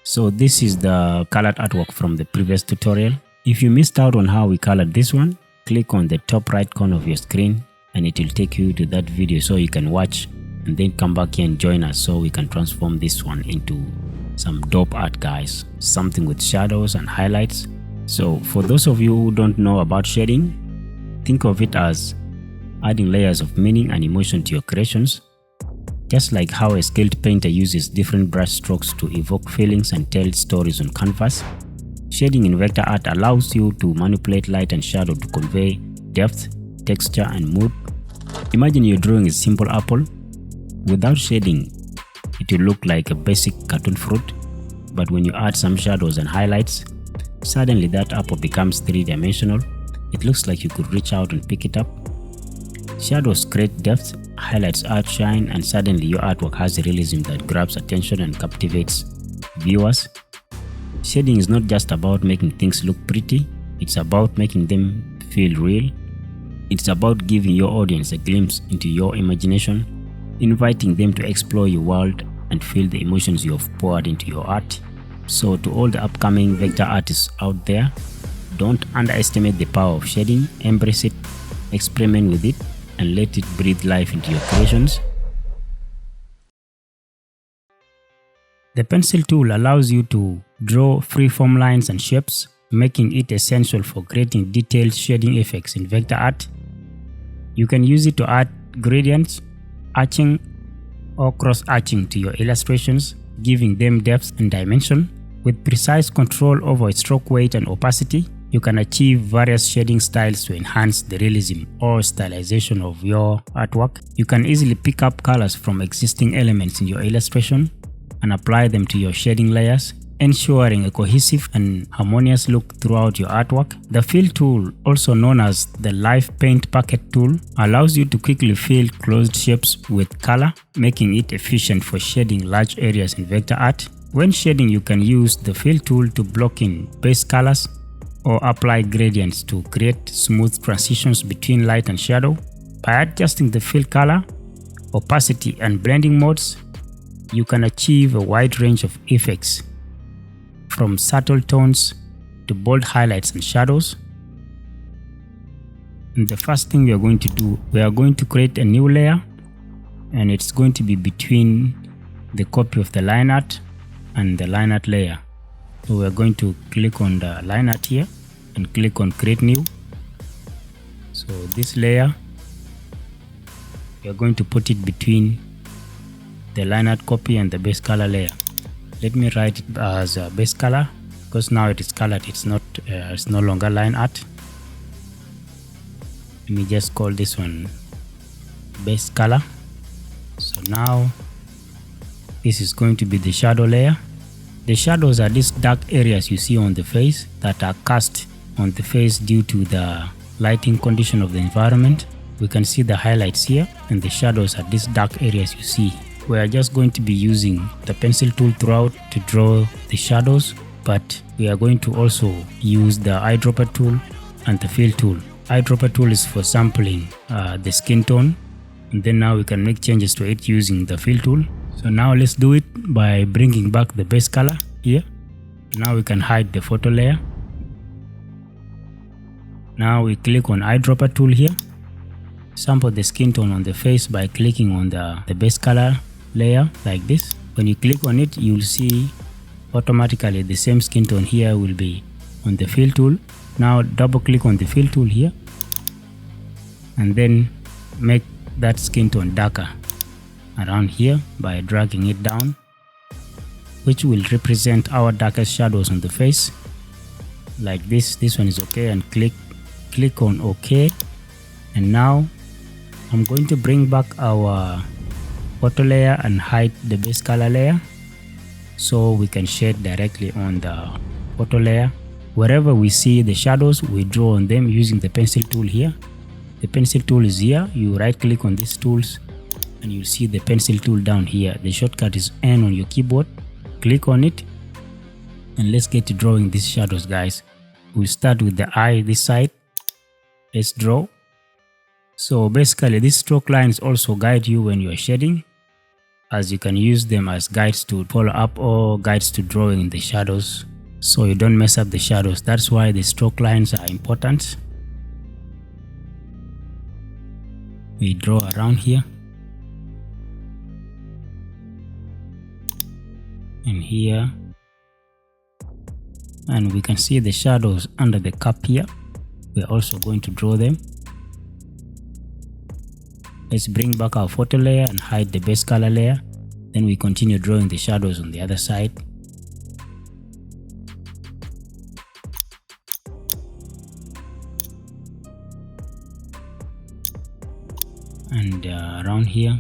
So this is the colored artwork from the previous tutorial. If you missed out on how we colored this one, click on the top right corner of your screen and it will take you to that video so you can watch and then come back here and join us so we can transform this one into some dope art, guys. Something with shadows and highlights. So for those of you who don't know about shading, think of it as adding layers of meaning and emotion to your creations. Just like how a skilled painter uses different brush strokes to evoke feelings and tell stories on canvas, shading in vector art allows you to manipulate light and shadow to convey depth, texture, and mood. Imagine you're drawing a simple apple. Without shading, it will look like a basic cartoon fruit, but when you add some shadows and highlights, suddenly that apple becomes three-dimensional. It looks like you could reach out and pick it up. Shadows create depth, highlights add shine, and suddenly your artwork has a realism that grabs attention and captivates viewers. Shading is not just about making things look pretty, it's about making them feel real. It's about giving your audience a glimpse into your imagination, inviting them to explore your world and feel the emotions you have poured into your art. So to all the upcoming vector artists out there, don't underestimate the power of shading, embrace it, experiment with it, and let it breathe life into your creations. The pencil tool allows you to draw freeform lines and shapes, making it essential for creating detailed shading effects in vector art. You can use it to add gradients, arching, or cross-arching to your illustrations, giving them depth and dimension. With precise control over stroke weight and opacity, you can achieve various shading styles to enhance the realism or stylization of your artwork. You can easily pick up colors from existing elements in your illustration and apply them to your shading layers, ensuring a cohesive and harmonious look throughout your artwork. The fill tool, also known as the live paint bucket tool, allows you to quickly fill closed shapes with color, making it efficient for shading large areas in vector art. When shading, you can use the fill tool to block in base colors or apply gradients to create smooth transitions between light and shadow. By adjusting the fill color, opacity, and blending modes, you can achieve a wide range of effects, from subtle tones to bold highlights and shadows. And the first thing we are going to do, we are going to create a new layer, and it's going to be between the copy of the line art and the line art layer. So we are going to click on the line art here and click on create new. So this layer, we are going to put it between the line art copy and the base color layer. Let me write it as a base color because now it is colored. It's no longer line art. Let me just call this one base color. So now this is going to be the shadow layer. The shadows are these dark areas you see on the face that are cast on the face due to the lighting condition of the environment. We can see the highlights here, and the shadows are these dark areas you see. We are just going to be using the pencil tool throughout to draw the shadows, but we are going to also use the eyedropper tool and the fill tool. Eyedropper tool is for sampling the skin tone, and then now we can make changes to it using the fill tool. So now let's do it by bringing back the base color here. Now we can hide the photo layer. Now we click on eyedropper tool here. Sample the skin tone on the face by clicking on the base color layer like this. When you click on it, you'll see automatically the same skin tone here will be on the fill tool. Now double click on the fill tool here and then make that skin tone darker around here by dragging it down, which will represent our darkest shadows on the face like this. This one is okay, and click on OK. And now I'm going to bring back our photo layer and hide the base color layer so we can shade directly on the photo layer. Wherever we see the shadows, we draw on them using the pencil tool here. The pencil tool is here. You right click on these tools and you'll see the pencil tool down here. The shortcut is N on your keyboard. Click on it and let's get to drawing these shadows, guys. We'll start with the eye this side. Let's draw. So basically these stroke lines also guide you when you are shading. as you can use them as guides to follow up or guides to drawing the shadows, so you don't mess up the shadows. That's why the stroke lines are important. We draw around here and here, and we can see the shadows under the cup here. We're also going to draw them. Let's bring back our photo layer and hide the base color layer. Then we continue drawing the shadows on the other side. And around here.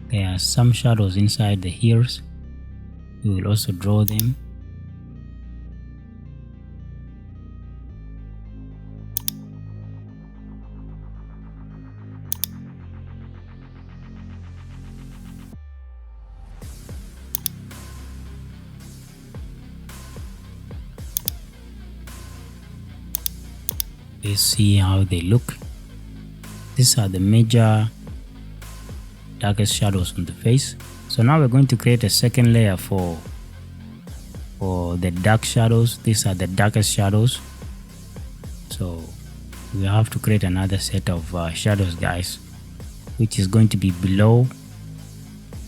There are some shadows inside the ears. We will also draw them. Let's see how they look. These are the major darkest shadows on the face. So now we're going to create a second layer for the dark shadows. These are the darkest shadows. So we have to create another set of shadows, guys, which is going to be below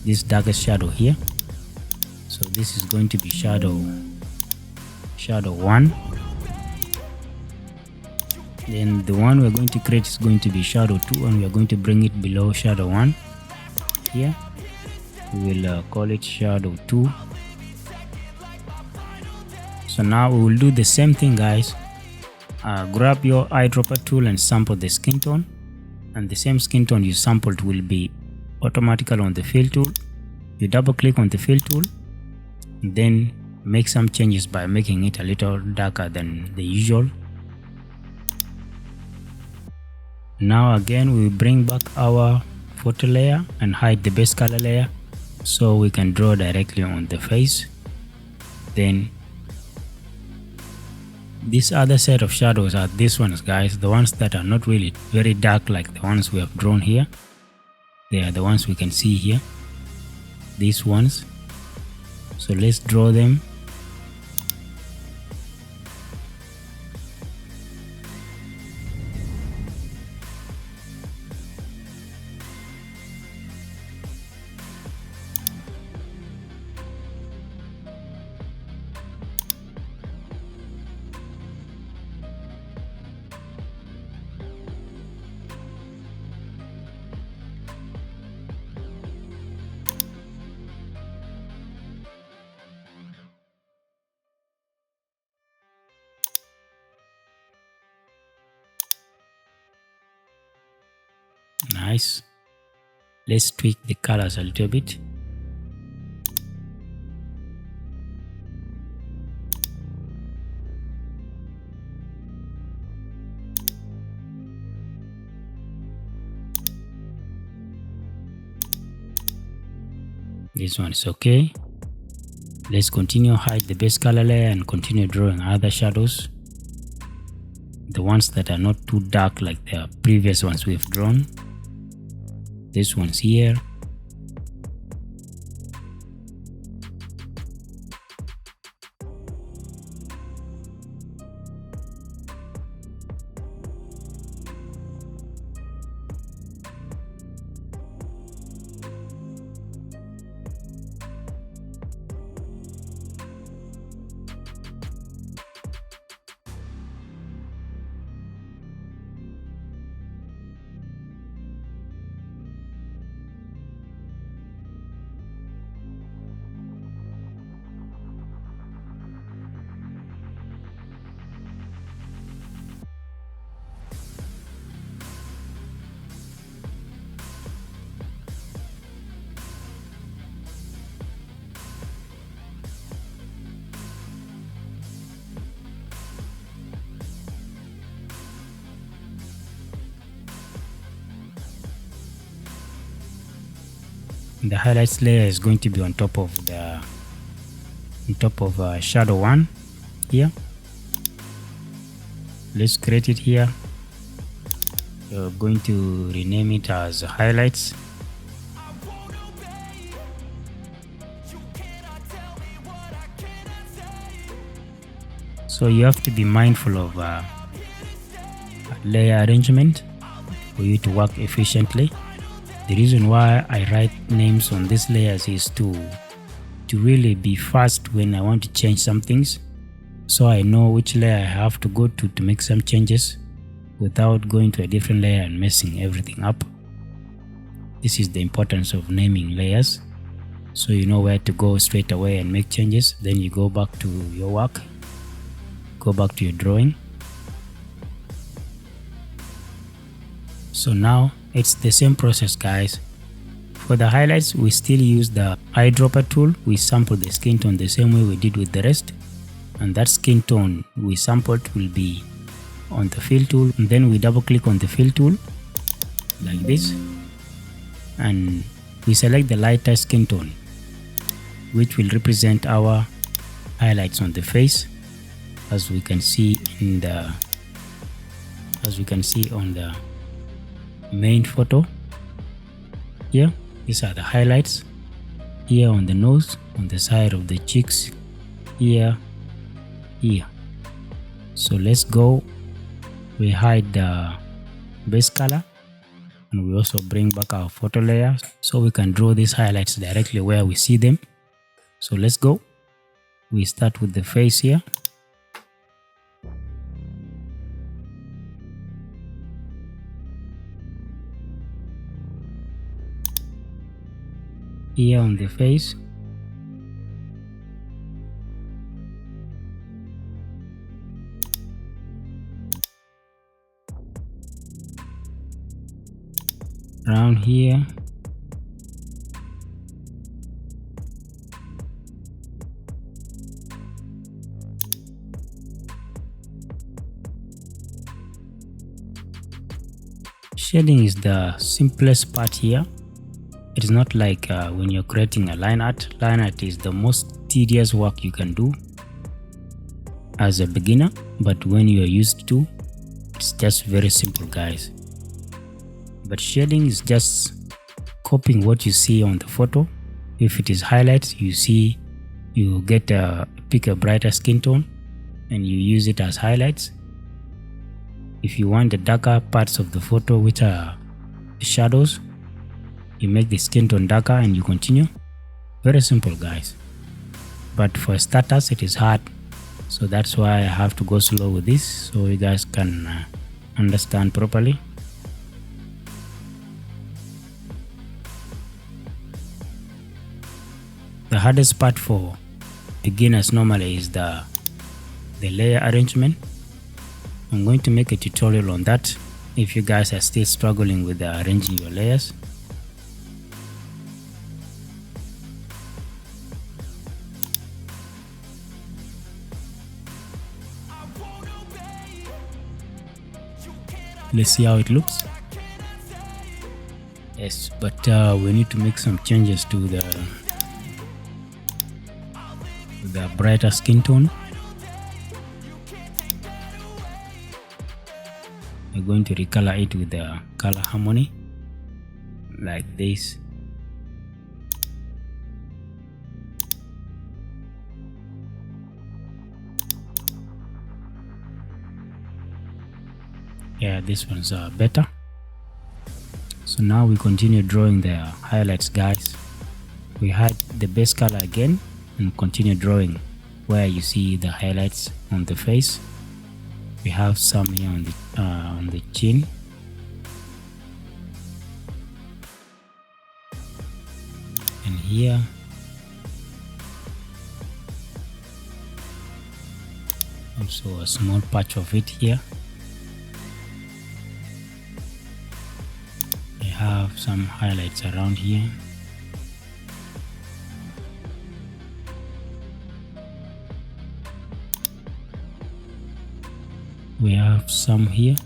this darkest shadow here. So this is going to be shadow 1. Then the one we're going to create is going to be shadow 2, and we're going to bring it below shadow 1 here. We will call it shadow 2. So now we will do the same thing, guys. Grab your eyedropper tool and sample the skin tone, and the same skin tone you sampled will be automatically on the fill tool. You double click on the fill tool, and then make some changes by making it a little darker than the usual. Now again, we bring back our photo layer and hide the base color layer so we can draw directly on the face. Then this other set of shadows are these ones, guys, the ones that are not really very dark like the ones we have drawn here. They are the ones we can see here, these ones. So let's draw them. Nice. Let's tweak the colors a little bit. This one is okay. Let's continue hide the base color layer and continue drawing other shadows. The ones that are not too dark like the previous ones we've drawn. This one's here. The highlights layer is going to be on top of the on top of shadow 1 here. Let's create it here. We're going to rename it as highlights. So you have to be mindful of layer arrangement for you to work efficiently. The reason why I write names on these layers is to really be fast when I want to change some things, so I know which layer I have to go to make some changes without going to a different layer and messing everything up. This is the importance of naming layers, so you know where to go straight away and make changes. Then you go back to your work, go back to your drawing. So now it's the same process, guys. For the highlights, we still use the eyedropper tool. We sample the skin tone the same way we did with the rest, and that skin tone we sampled will be on the fill tool, and then we double click on the fill tool like this, and we select the lighter skin tone, which will represent our highlights on the face, as we can see in the on the main photo here. These are the highlights here on the nose, on the side of the cheeks, here. So let's go. We hide the base color, and we also bring back our photo layer so we can draw these highlights directly where we see them. So let's go. We start with the face here. Here on the face, around here, shading is the simplest part here. It is not like when you're creating a line art. Line art is the most tedious work you can do as a beginner, but when you are used to, it's just very simple, guys. But shading is just copying what you see on the photo. If it is highlights, you pick a brighter skin tone and you use it as highlights. If you want the darker parts of the photo, which are the shadows, you make the skin tone darker and you continue. Very simple, guys. But for starters, it is hard. So that's why I have to go slow with this so you guys can understand properly. The hardest part for beginners normally is the layer arrangement. I'm going to make a tutorial on that if you guys are still struggling with arranging your layers. Let's see how it looks. Yes, but we need to make some changes to the brighter skin tone. We're going to recolor it with the color harmony like this. Yeah, this one's better. So now we continue drawing the highlights, guys. We hide the base color again and continue drawing where you see the highlights on the face. We have some here on the chin. And here. Also a small patch of it here. I have some highlights around here. We have some here.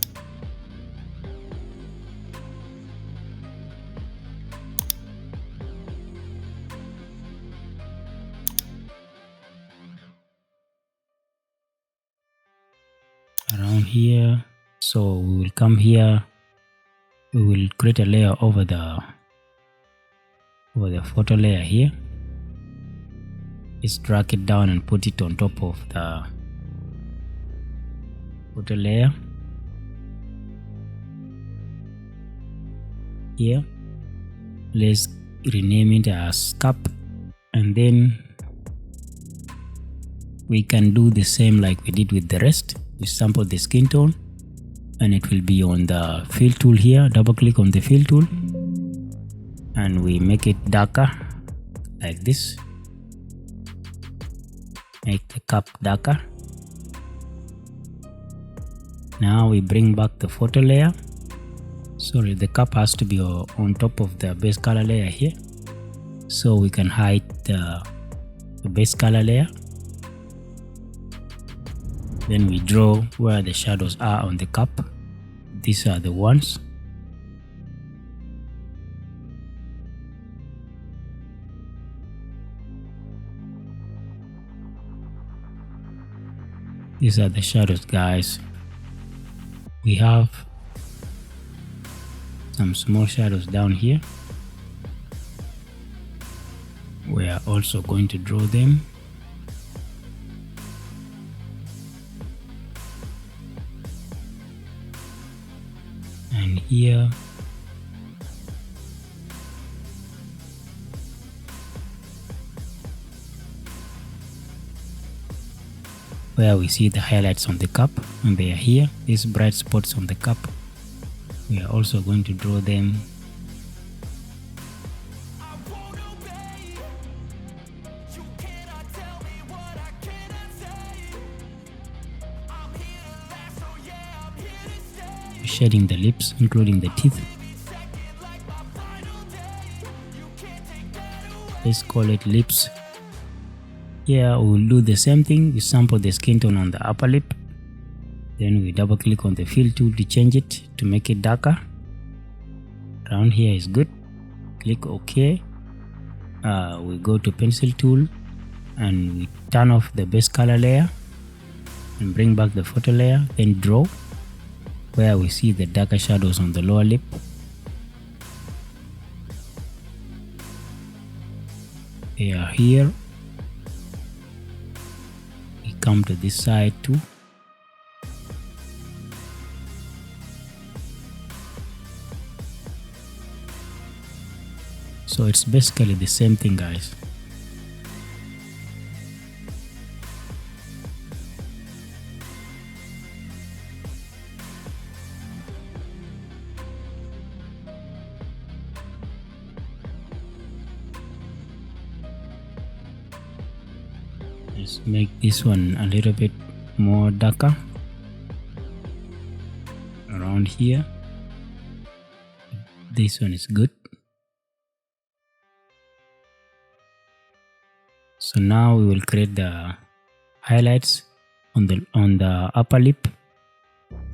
So we will come here, we will create a layer over the photo layer here. Just drag it down and put it on top of the photo layer here. Let's rename it as cup, and then we can do the same like we did with the rest. We sample the skin tone and it will be on the fill tool here. Double click on the fill tool and we make it darker like this. Make the cup darker. Now we bring back the photo layer. Sorry, the cup has to be on top of the base color layer here, so we can hide the base color layer. Then we draw where the shadows are on the cup. These are the ones. These are the shadows, guys. We have some small shadows down here. We are also going to draw them. And here where we see the highlights on the cup, and they are here, these bright spots on the cup. We are also going to draw them. Shading the lips, including the teeth. Let's call it lips. Here we will do the same thing. We sample the skin tone on the upper lip. Then we double click on the fill tool to change it to make it darker. Around here is good. Click OK. We go to pencil tool and we turn off the base color layer and bring back the photo layer. Then draw where we see the darker shadows on the lower lip. They are here. We come to this side too. So it's basically the same thing, guys. Let's make this one a little bit more darker around here. This one is good. So now we will create the highlights on the upper lip.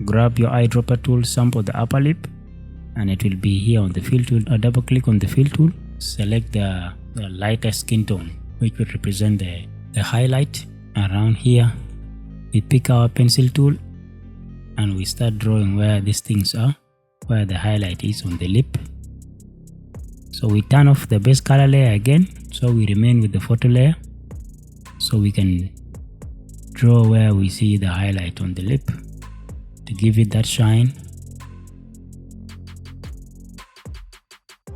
Grab your eyedropper tool, sample the upper lip, and it will be here on the fill tool. Double click on the fill tool, select the lighter skin tone, which will represent the highlight. Around here we pick our pencil tool and we start drawing where these things are, where the highlight is on the lip. So we turn off the base color layer again, so we remain with the photo layer, so we can draw where we see the highlight on the lip to give it that shine.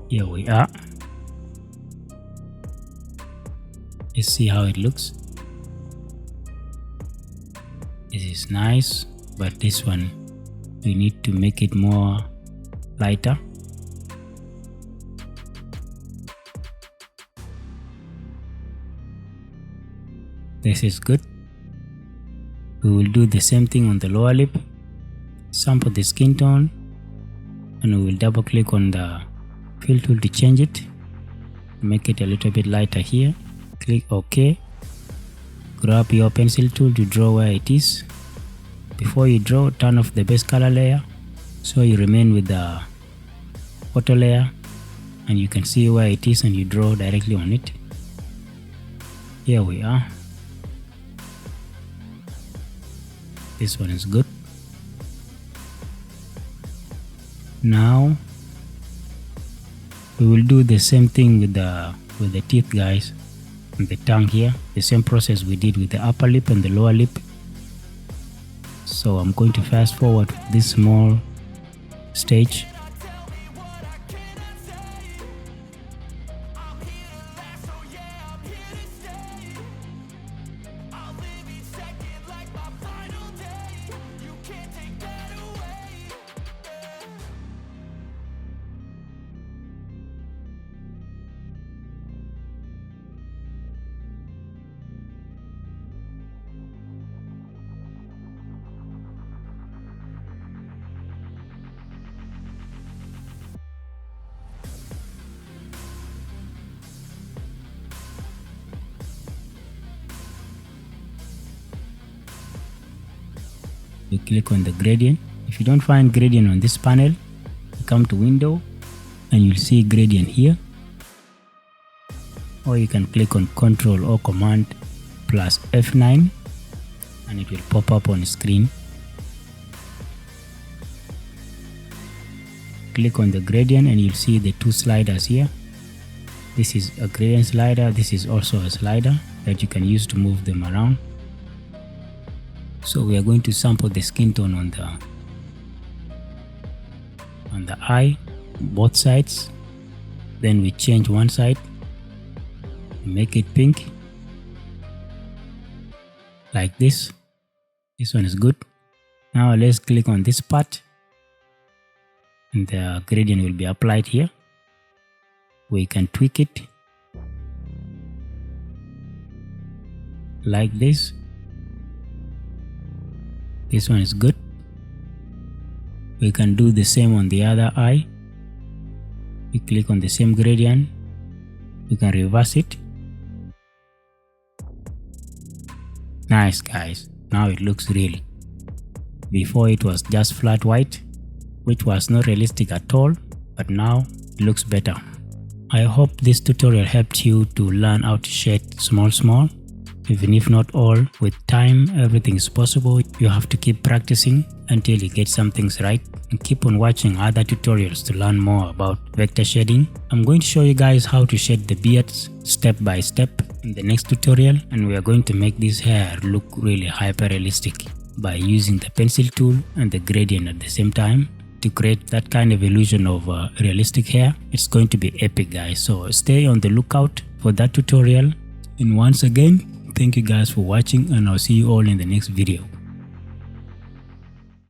Here we are. Let's see how it looks. This is nice, but this one we need to make it more lighter. This is good. We will do the same thing on the lower lip. Sample the skin tone and we will double click on the fill tool to change it. Make it a little bit lighter here. Click OK. Grab your pencil tool to draw where it is. Before you draw, turn off the base color layer so you remain with the photo layer and you can see where it is and you draw directly on it. Here we are. This one is good. Now we will do the same thing with the teeth, guys, and the tongue here. The same process we did with the upper lip and the lower lip. So I'm going to fast forward with this small stage. You click on the gradient. If you don't find gradient on this panel, you come to window and you'll see gradient here, or you can click on Ctrl or Command plus F9 and it will pop up on the screen. Click on the gradient and you'll see the two sliders here. This is a gradient slider, this is also a slider that you can use to move them around. So we are going to sample the skin tone on the eye, both sides. Then we change one side, make it pink, like this. This one is good. Now let's click on this part, and the gradient will be applied here. We can tweak it like this. This one is good. We can do the same on the other eye. We click on the same gradient. We can reverse it. Nice, guys. Now it looks real. Before it was just flat white, which was not realistic at all, but now it looks better. I hope this tutorial helped you to learn how to shade small. Even if not all, with time everything is possible. You have to keep practicing until you get some things right, and keep on watching other tutorials to learn more about vector shading. I'm going to show you guys how to shade the beards step by step in the next tutorial, and we are going to make this hair look really hyper realistic by using the pencil tool and the gradient at the same time to create that kind of illusion of realistic hair. It's going to be epic, guys, so stay on the lookout for that tutorial. And once again, thank you guys for watching, and I'll see you all in the next video.